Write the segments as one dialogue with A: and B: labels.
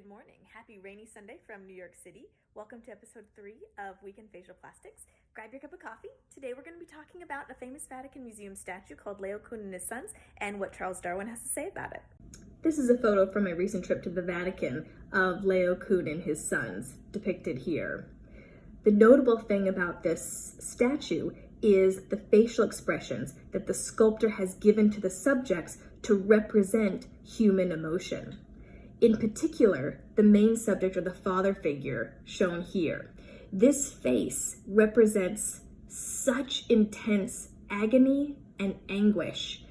A: Good morning. Happy rainy Sunday from New York City. Welcome to episode 3 of Weekend Facial Plastics. Grab your cup of coffee. Today we're going to be talking about a famous Vatican Museum statue called Leo Kuhn and his Sons and what Charles Darwin has to say about it.
B: This is a photo from a recent trip to the Vatican of Leo Kuhn and his sons, depicted here. The notable thing about this statue is the facial expressions that the sculptor has given to the subjects to represent human emotion. In particular, the main subject, or the father figure, shown here. This face represents such intense agony and anguish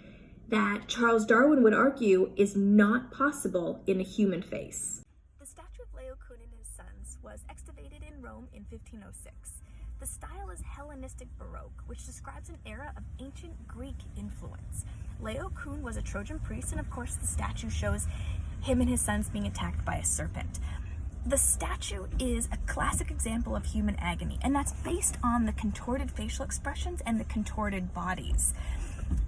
B: that Charles Darwin would argue is not possible in a human face.
A: The statue of Leo Kuhn and his sons was excavated in Rome in 1506. The style is Hellenistic Baroque, which describes an era of ancient Greek influence. Leo Kuhn was a Trojan priest, and of course the statue shows him and his sons being attacked by a serpent. The statue is a classic example of human agony, and that's based on the contorted facial expressions and the contorted bodies.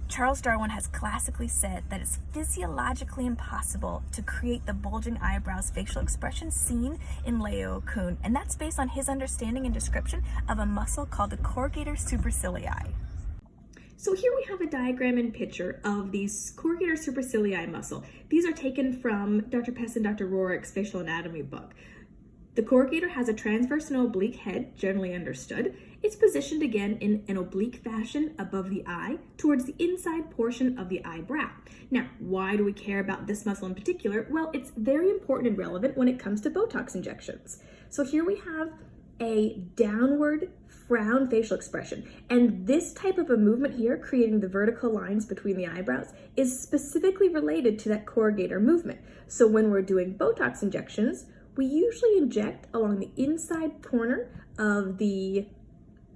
A: Charles Darwin has classically said that it's physiologically impossible to create the bulging eyebrows facial expression seen in Leo Kuhn, and that's based on his understanding and description of a muscle called the corrugator supercilii.
B: So here we have a diagram and picture of the corrugator supercilii muscle. These are taken from Dr. Pest and Dr. Roerich's facial anatomy book. The corrugator has a transverse and oblique head, generally understood. It's positioned again in an oblique fashion above the eye towards the inside portion of the eyebrow. Now, why do we care about this muscle in particular? Well, it's very important and relevant when it comes to Botox injections. So here we have a downward frown facial expression, and this type of a movement here, creating the vertical lines between the eyebrows, is specifically related to that corrugator movement. So when we're doing Botox injections, we usually inject along the inside corner of the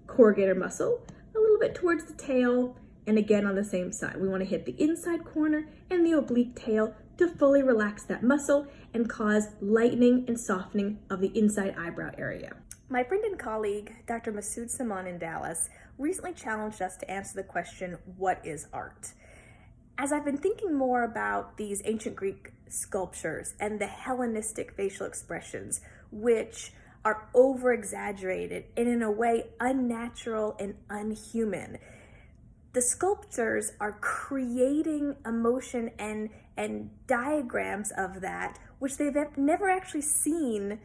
B: corrugator muscle, a little bit towards the tail, and again on the same side. We want to hit the inside corner and the oblique tail to fully relax that muscle and cause lightening and softening of the inside eyebrow area.
A: My friend and colleague, Dr. Masood Saman in Dallas, recently challenged us to answer the question, what is art? As I've been thinking more about these ancient Greek sculptures and the Hellenistic facial expressions, which are over-exaggerated and in a way unnatural and unhuman, the sculptors are creating emotion and diagrams of that which they've never actually seen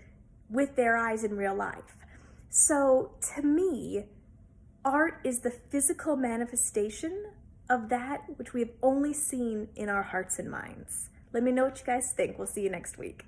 A: with their eyes in real life. So to me, art is the physical manifestation of that which we have only seen in our hearts and minds. Let me know what you guys think. We'll see you next week.